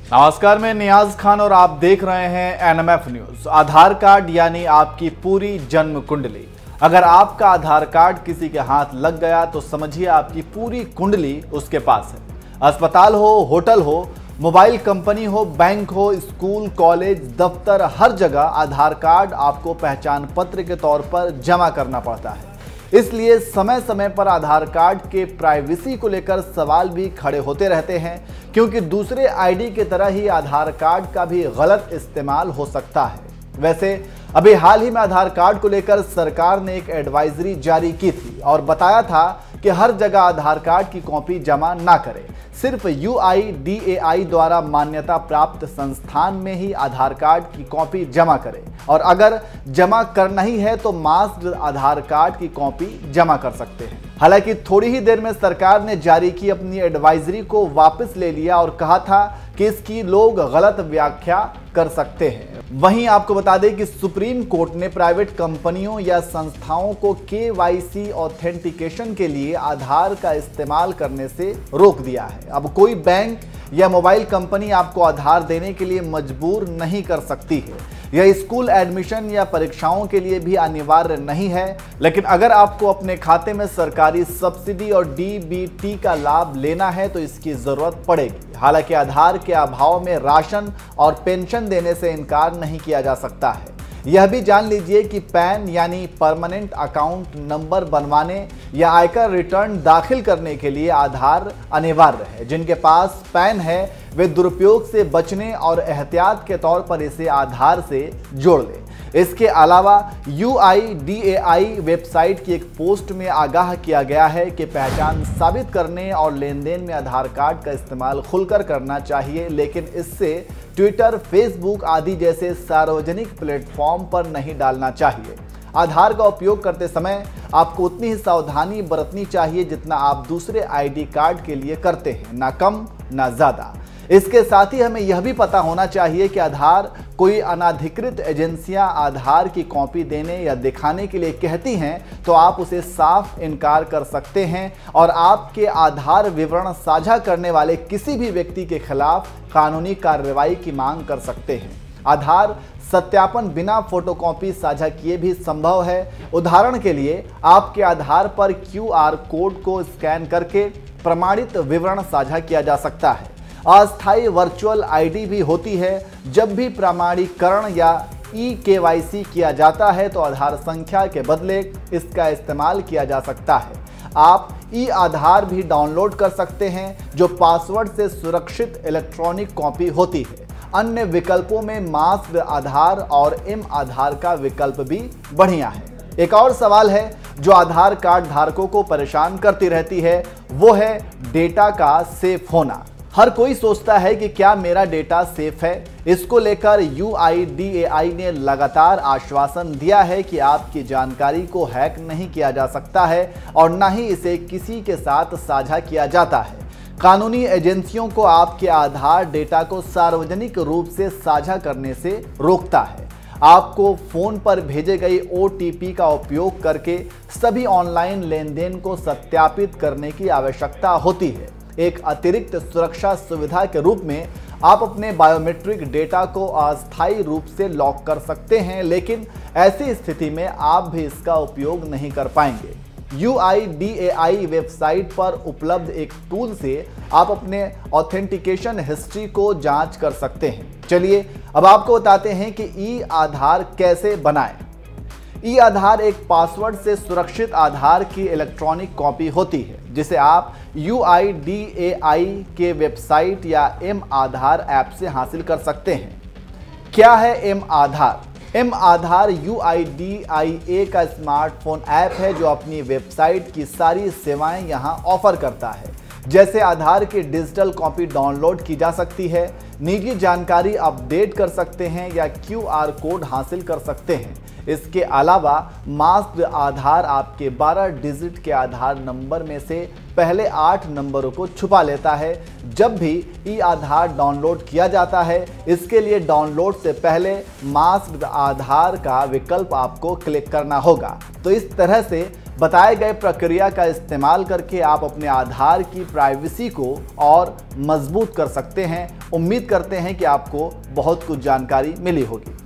नमस्कार, मैं नियाज खान और आप देख रहे हैं एनएमएफ न्यूज। आधार कार्ड यानी आपकी पूरी जन्म कुंडली। अगर आपका आधार कार्ड किसी के हाथ लग गया तो समझिए आपकी पूरी कुंडली उसके पास है। अस्पताल हो, होटल हो, मोबाइल कंपनी हो, बैंक हो, स्कूल, कॉलेज, दफ्तर, हर जगह आधार कार्ड आपको पहचान पत्र के तौर पर जमा करना पड़ता है। इसलिए समय समय पर आधार कार्ड के प्राइवेसी को लेकर सवाल भी खड़े होते रहते हैं, क्योंकि दूसरे आईडी की तरह ही आधार कार्ड का भी गलत इस्तेमाल हो सकता है। वैसे अभी हाल ही में आधार कार्ड को लेकर सरकार ने एक एडवाइजरी जारी की थी और बताया था कि हर जगह आधार कार्ड की कॉपी जमा ना करें, सिर्फ UIDAI द्वारा मान्यता प्राप्त संस्थान में ही आधार कार्ड की कॉपी जमा करें और अगर जमा करना ही है तो मास्क्ड आधार कार्ड की कॉपी जमा कर सकते हैं। हालांकि थोड़ी ही देर में सरकार ने जारी की अपनी एडवाइजरी को वापस ले लिया और कहा था कि इसकी लोग गलत व्याख्या कर सकते हैं। वहीं आपको बता दें कि सुप्रीम कोर्ट ने प्राइवेट कंपनियों या संस्थाओं को KYC ऑथेंटिकेशन के लिए आधार का इस्तेमाल करने से रोक दिया है। अब कोई बैंक या मोबाइल कंपनी आपको आधार देने के लिए मजबूर नहीं कर सकती है। यह स्कूल एडमिशन या परीक्षाओं के लिए भी अनिवार्य नहीं है, लेकिन अगर आपको अपने खाते में सरकारी सब्सिडी और DBT का लाभ लेना है तो इसकी जरूरत पड़ेगी। हालांकि आधार के अभाव में राशन और पेंशन देने से इनकार नहीं किया जा सकता है। यह भी जान लीजिए कि पैन यानी परमानेंट अकाउंट नंबर बनवाने या आयकर रिटर्न दाखिल करने के लिए आधार अनिवार्य है। जिनके पास पैन है वे दुरुपयोग से बचने और एहतियात के तौर पर इसे आधार से जोड़ लें। इसके अलावा UIDAI वेबसाइट की एक पोस्ट में आगाह किया गया है कि पहचान साबित करने और लेन देन में आधार कार्ड का इस्तेमाल खुलकर करना चाहिए, लेकिन इससे ट्विटर, फेसबुक आदि जैसे सार्वजनिक प्लेटफॉर्म पर नहीं डालना चाहिए। आधार का उपयोग करते समय आपको उतनी ही सावधानी बरतनी चाहिए जितना आप दूसरे ID कार्ड के लिए करते हैं, ना कम ना ज़्यादा। इसके साथ ही हमें यह भी पता होना चाहिए कि आधार कोई अनाधिकृत एजेंसियां आधार की कॉपी देने या दिखाने के लिए कहती हैं तो आप उसे साफ इनकार कर सकते हैं और आपके आधार विवरण साझा करने वाले किसी भी व्यक्ति के खिलाफ कानूनी कार्रवाई की मांग कर सकते हैं। आधार सत्यापन बिना फोटोकॉपी साझा किए भी संभव है। उदाहरण के लिए आपके आधार पर QR कोड को स्कैन करके प्रमाणित विवरण साझा किया जा सकता है। अस्थायी वर्चुअल ID भी होती है। जब भी प्रमाणीकरण या eKYC किया जाता है तो आधार संख्या के बदले इसका इस्तेमाल किया जा सकता है। आप आधार भी डाउनलोड कर सकते हैं जो पासवर्ड से सुरक्षित इलेक्ट्रॉनिक कॉपी होती है। अन्य विकल्पों में मास्क्ड आधार और आधार का विकल्प भी बढ़िया है। एक और सवाल है जो आधार कार्ड धारकों को परेशान करती रहती है, वो है डेटा का सेफ होना। हर कोई सोचता है कि क्या मेरा डेटा सेफ है। इसको लेकर UIDAI ने लगातार आश्वासन दिया है कि आपकी जानकारी को हैक नहीं किया जा सकता है और न ही इसे किसी के साथ साझा किया जाता है। कानूनी एजेंसियों को आपके आधार डेटा को सार्वजनिक रूप से साझा करने से रोकता है। आपको फोन पर भेजे गए OTP का उपयोग करके सभी ऑनलाइन लेन देन को सत्यापित करने की आवश्यकता होती है। एक अतिरिक्त सुरक्षा सुविधा के रूप में आप अपने बायोमेट्रिक डेटा को अस्थायी रूप से लॉक कर सकते हैं, लेकिन ऐसी स्थिति में आप भी इसका उपयोग नहीं कर पाएंगे। UIDAI वेबसाइट पर उपलब्ध एक टूल से आप अपने ऑथेंटिकेशन हिस्ट्री को जांच कर सकते हैं। चलिए अब आपको बताते हैं कि आधार कैसे बनाएं। आधार एक पासवर्ड से सुरक्षित आधार की इलेक्ट्रॉनिक कॉपी होती है जिसे आप UIDAI के वेबसाइट या आधार ऐप से हासिल कर सकते हैं। क्या है आधार? आधार UIDAI का स्मार्टफोन ऐप है जो अपनी वेबसाइट की सारी सेवाएं यहां ऑफर करता है। जैसे आधार की डिजिटल कॉपी डाउनलोड की जा सकती है, निजी जानकारी अपडेट कर सकते हैं या QR कोड हासिल कर सकते हैं। इसके अलावा मास्क्ड आधार आपके 12 डिजिट के आधार नंबर में से पहले 8 नंबरों को छुपा लेता है। जब भी आधार डाउनलोड किया जाता है, इसके लिए डाउनलोड से पहले मास्क्ड आधार का विकल्प आपको क्लिक करना होगा। तो इस तरह से बताए गए प्रक्रिया का इस्तेमाल करके आप अपने आधार की प्राइवेसी को और मजबूत कर सकते हैं। उम्मीद करते हैं कि आपको बहुत कुछ जानकारी मिली होगी।